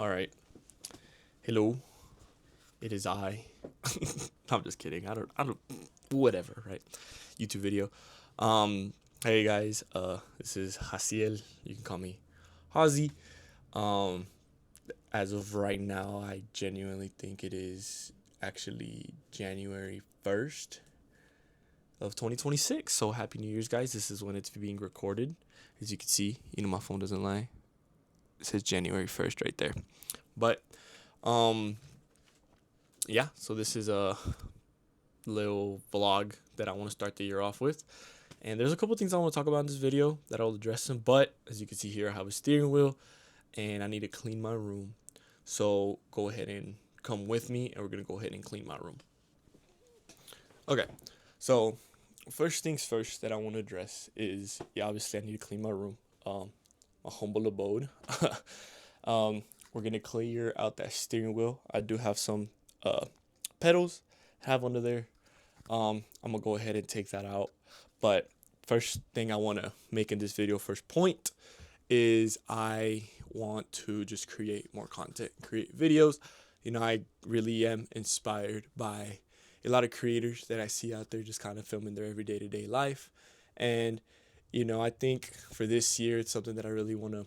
All right. Hello. It is I. I'm just kidding. I don't whatever, right? YouTube video. Um hey guys, this is Jaziel. You can call me Hazi. Um as of right now, I genuinely think it is actually January 1st of 2026. So happy New Year's, guys. This is when it's being recorded. As you can see, my phone doesn't lie. It says January 1st right there. But um yeah, so this is a little vlog that I want to start the year off with. And there's a couple things I want to talk about in this video that I'll address them. But as you can see here, I have a steering wheel and I need to clean my room. So go ahead and come with me and we're going to go ahead and clean my room. Okay, so first things first that I want to address is, obviously I need to clean my room. My humble abode. We're going to clear out that steering wheel. I do have some pedals have under there. I'm gonna go ahead and take that out. But first thing I want to make in this video, first point, is I want to just create more content, create videos. I really am inspired by a lot of creators that I see out there just kind of filming their everyday to day life. And I think for this year it's something that I really want to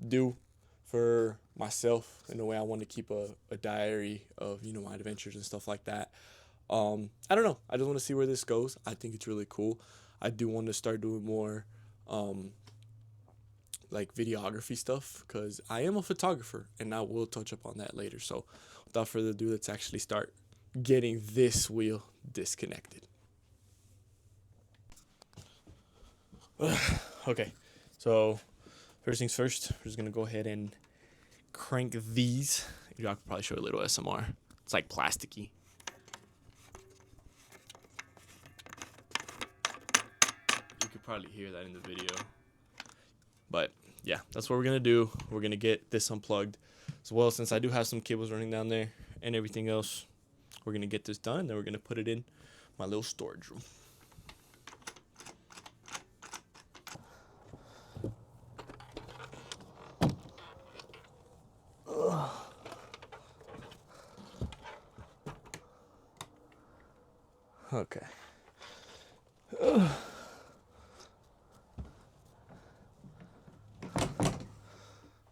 do for myself. In a way, I want to keep a diary of my adventures and stuff like that. I don't know, I just want to see where this goes. I think it's really cool. I do want to start doing more like videography stuff, because I am a photographer, and I will touch up on that later. So without further ado, let's actually start getting this wheel disconnected. Okay, so first things first, we're just gonna go ahead and crank these. I could probably show a little SMR. It's like plasticky. You could probably hear that in the video. But yeah, that's what we're gonna do. We're gonna get this unplugged as well, since I do have some cables running down there and everything else. We're gonna get this done, then we're gonna put it in my little storage room. Okay.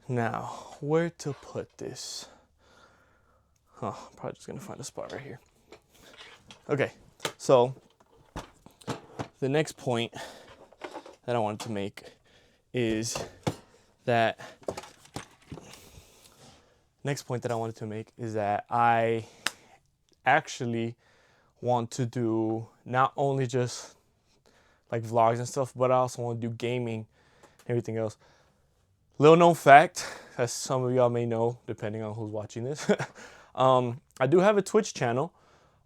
Now, where to put this? Probably just gonna find a spot right here. Okay, so the next point that I wanted to make is that I actually want to do not only just like vlogs and stuff, but I also want to do gaming and everything else. Little known fact, as some of y'all may know, depending on who's watching this, I do have a Twitch channel.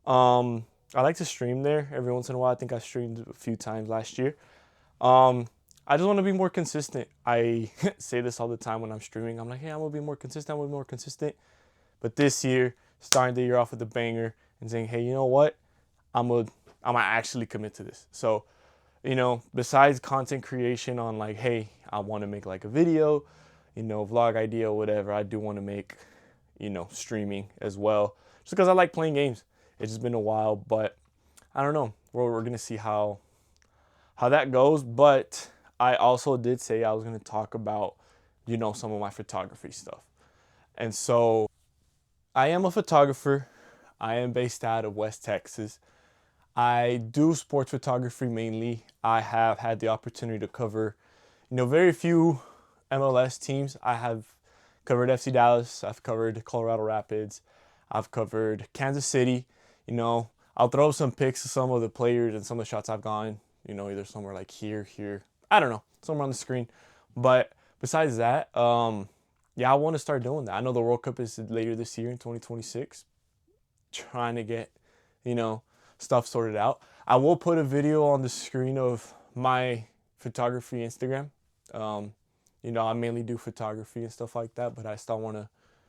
I like to stream there every once in a while. I think I streamed a few times last year. I just want to be more consistent. I say this all the time when I'm streaming. I'm like, hey, I'm gonna be more consistent. But this year, starting the year off with a banger and saying, hey, you know what? I'm gonna actually commit to this. So, besides content creation on like, hey, I want to make like a video, vlog idea or whatever, I do want to make, streaming as well. Just because I like playing games. It's just been a while, but I don't know. We're gonna see how that goes. But I also did say I was gonna talk about, some of my photography stuff. And so I am a photographer. I am based out of West Texas. I do sports photography mainly. I have had the opportunity to cover, very few MLS teams. I have covered FC Dallas. I've covered Colorado Rapids. I've covered Kansas City. I'll throw some pics of some of the players and some of the shots I've gone, either somewhere like here. I don't know, somewhere on the screen. But besides that, I want to start doing that. I know the World Cup is later this year in 2026. Trying to get, stuff sorted out. I will put a video on the screen of my photography Instagram. I mainly do photography and stuff like that, but I want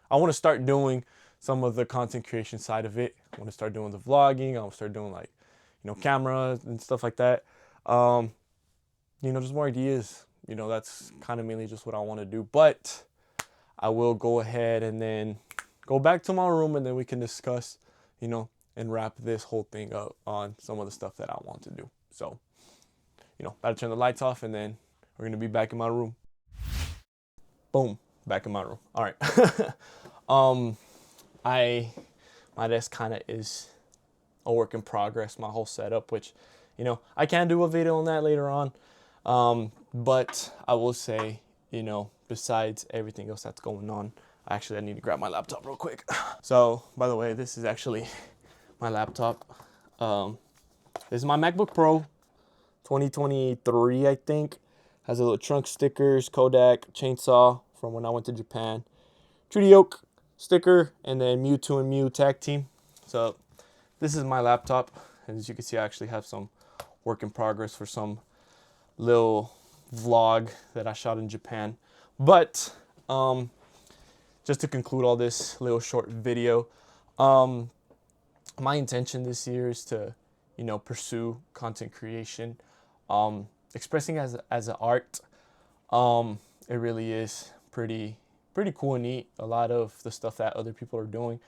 to start doing some of the content creation side of it. I want to start doing the vlogging. I want to start doing like, cameras and stuff like that. Just more ideas. That's kind of mainly just what I want to do. But I will go ahead and then go back to my room, and then we can discuss, and wrap this whole thing up on some of the stuff that I want to do. So, about to turn the lights off, and then we're going to be back in my room. Boom, back in my room. All right. My desk kind of is a work in progress, my whole setup, which, I can do a video on that later on. But I will say, besides everything else that's going on, I need to grab my laptop real quick. So, by the way, this is actually my laptop. This is my MacBook Pro, 2023, I think. Has a little trunk stickers, Kodak, chainsaw from when I went to Japan, Trudy Oak sticker, and then Mewtwo and Mew tag team. So this is my laptop. As you can see, I actually have some work in progress for some little vlog that I shot in Japan. But just to conclude all this little short video, my intention this year is to, pursue content creation, expressing as an art. It really is pretty cool and neat. A lot of the stuff that other people are doing.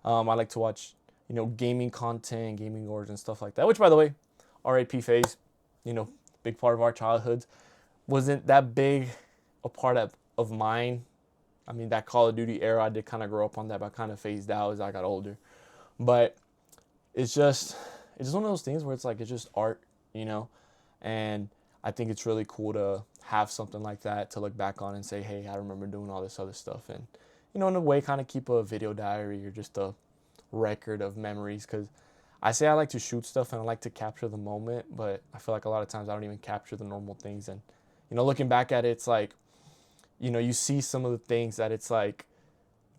I like to watch, gaming content, gaming awards and stuff like that. Which, by the way, RIP phase, big part of our childhoods. Wasn't that big a part of mine. I mean, that Call of Duty era, I did kind of grow up on that, but I kind of phased out as I got older. But it's just one of those things where it's like, it's just art, and I think it's really cool to have something like that to look back on and say, hey, I remember doing all this other stuff. And, in a way, kind of keep a video diary or just a record of memories. Because I say I like to shoot stuff and I like to capture the moment, but I feel like a lot of times I don't even capture the normal things. And, looking back at it, it's like, you see some of the things that it's like,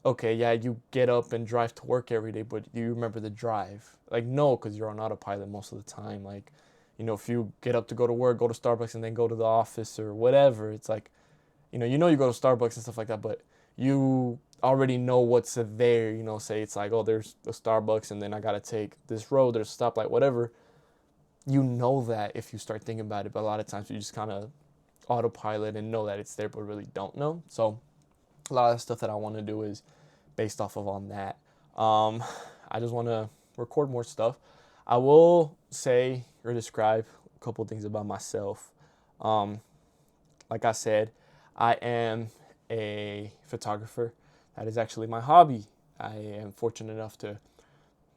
okay, yeah, you get up and drive to work every day, but do you remember the drive? Like, no, because you're on autopilot most of the time. Like, if you get up to go to work, go to Starbucks, and then go to the office or whatever, it's like, you go to Starbucks and stuff like that, but you already know what's there. Say it's like, oh, there's a Starbucks, and then I got to take this road, there's a stoplight, whatever. You know that if you start thinking about it, but a lot of times you just kind of autopilot and know that it's there, but really don't know. So a lot of the stuff that I want to do is based off of on that. I just want to record more stuff. I will say or describe a couple of things about myself. Like I said, I am a photographer. That is actually my hobby. I am fortunate enough to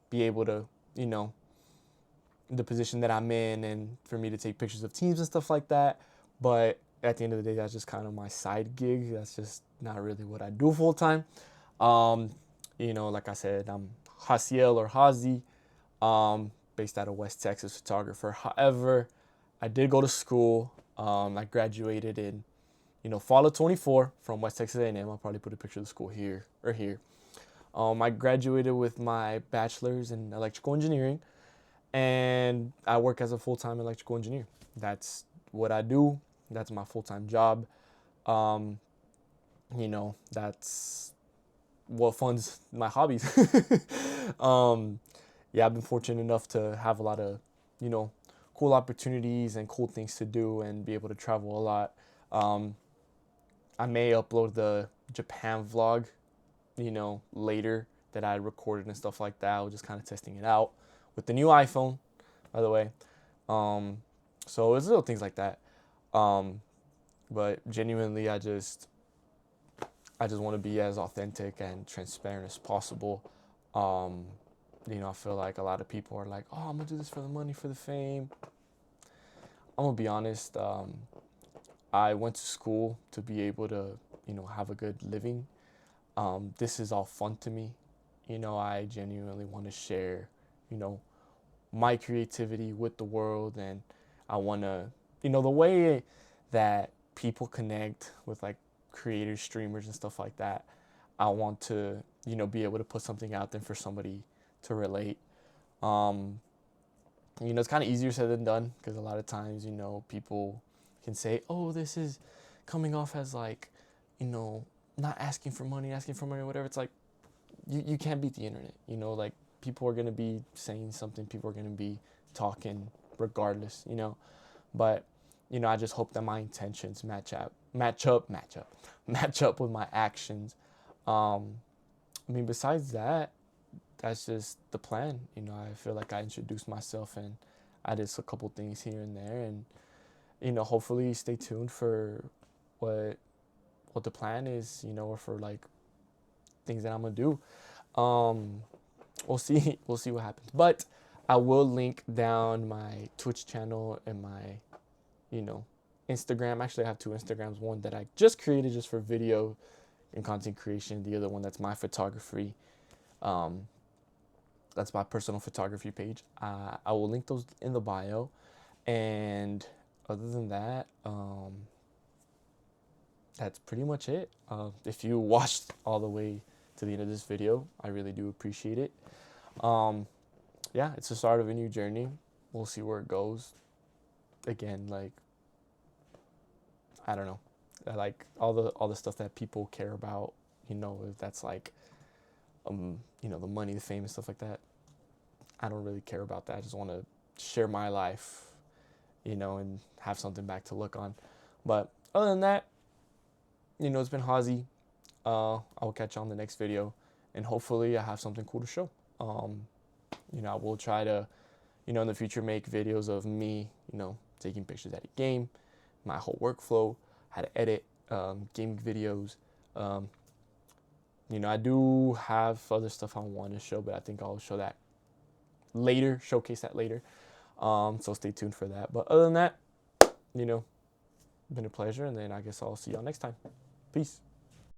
be able to, the position that I'm in, and for me to take pictures of teams and stuff like that. But at the end of the day, that's just kind of my side gig. That's just not really what I do full time. Like I said, I'm Jaziel or Hazi, based out of West Texas, photographer. However, I did go to school. I graduated in, fall of 24 from West Texas A&M. I'll probably put a picture of the school here or here. I graduated with my bachelor's in electrical engineering, and I work as a full-time electrical engineer. That's what I do. That's my full-time job. That's what funds my hobbies. Yeah, I've been fortunate enough to have a lot of, cool opportunities and cool things to do and be able to travel a lot. I may upload the Japan vlog, later, that I recorded and stuff like that. I was just kind of testing it out with the new iPhone, by the way. So it's little things like that. But genuinely, I just want to be as authentic and transparent as possible. I feel like a lot of people are like, oh, I'm gonna do this for the money, for the fame. I'm gonna be honest. I went to school to be able to, have a good living. This is all fun to me. I genuinely want to share, my creativity with the world, and I want to, the way that people connect with like creators, streamers, and stuff like that. I want to, be able to put something out there for somebody to relate. It's kind of easier said than done, because a lot of times, people can say, oh, this is coming off as like, not asking for money, or whatever. It's like, you can't beat the internet. Like, people are going to be saying something, people are going to be talking regardless, But, I just hope that my intentions match up with my actions. I mean, besides that, that's just the plan. I feel like I introduced myself and I did a couple things here and there, and hopefully stay tuned for what the plan is, or for like things that I'm gonna do. Um, we'll see. We'll see what happens. But I will link down my Twitch channel and my, you know, Instagram. Actually, I have two Instagrams. One that I just created just for video and content creation. The other one that's my photography. Um, that's my personal photography page. I will link those in the bio. And other than that, that's pretty much it. If you watched all the way to the end of this video, I really do appreciate it. Yeah, it's the start of a new journey. We'll see where it goes. Again, like, I don't know, like all the stuff that people care about. If that's like, the money, the fame, and stuff like that. I don't really care about that. I just want to share my life, and have something back to look on. But other than that, it's been Hazi. I will catch you on the next video, and hopefully I have something cool to show. I will try to, in the future make videos of me, taking pictures at a game, my whole workflow, how to edit, gaming videos. I do have other stuff I want to show, but I think I'll show that later, showcase that later. So stay tuned for that. But other than that, been a pleasure, and then I guess I'll see y'all next time. Peace.